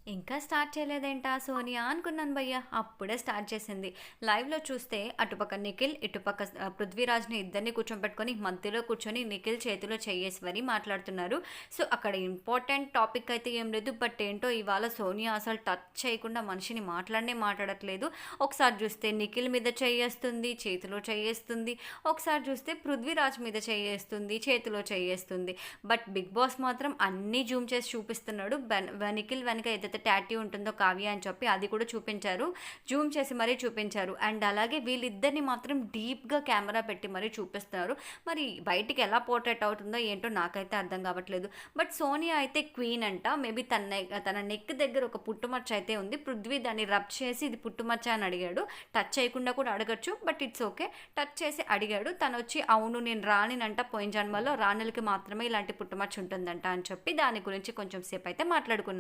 ఇంకా స్టార్ట్ చేయలేదేంటా సోనియా అనుకున్నాను భయ్య. అప్పుడే స్టార్ట్ చేసింది. లైవ్‌లో చూస్తే అటుపక్క నిఖిల్, ఇటుపక్క పృథ్వీరాజ్‌ని ఇద్దరిని కూర్చోబెట్టుకొని మధ్యలో కూర్చొని నిఖిల్ చేతిలో చెయ్యేసి మరి మాట్లాడుతున్నారు. సో, అక్కడ ఇంపార్టెంట్ టాపిక్ అయితే ఏం లేదు. బట్ ఏంటో ఇవాళ సోనియా అసలు టచ్ చేయకుండా మనిషిని మాట్లాడనే మాట్లాడట్లేదు. ఒకసారి చూస్తే నిఖిల్ మీద చెయ్యేస్తుంది, చేతిలో చెయ్యేస్తుంది. ఒకసారి చూస్తే పృథ్వీరాజ్ మీద చెయ్యేస్తుంది, చేతిలో చెయ్యేస్తుంది. బట్ బిగ్ బాస్ మాత్రం అన్నీ జూమ్ చేసి చూపిస్తున్నాడు. నిఖిల్ వెనక ఏదైతే టాటూ ఉంటుందో కావ్య అని చెప్పి అది కూడా చూపించారు. జూమ్ చేసి మరీ చూపించారు. అండ్ అలాగే వీళ్ళిద్దరిని మాత్రం డీప్‌గా కెమెరా పెట్టి మరీ చూపిస్తున్నారు. మరి బయటికి ఎలా పోర్ట్రేట్ అవుతుందో ఏంటో నాకైతే అర్థం కావట్లేదు. బట్ సోనియా అయితే క్వీన్ అంట. మేబీ తన నెక్ దగ్గర ఒక పుట్టుమచ్చ అయితే ఉంది. పృథ్వీ దాన్ని రబ్ చేసి ఇది పుట్టుమచ్చ అని అడిగాడు. టచ్ చేయకుండా కూడా అడగొచ్చు. But it's okay. టచ్ చేసి అడిగాడు. తనొచ్చి అవును నేను రాణినంట, పోయిన జన్మలో రాణులకి మాత్రమే ఇలాంటి పుట్టుమచ్చ ఉంటుందంట అని చెప్పి దాని గురించి కొంచెం సేపు అయితే మాట్లాడుకున్నారు.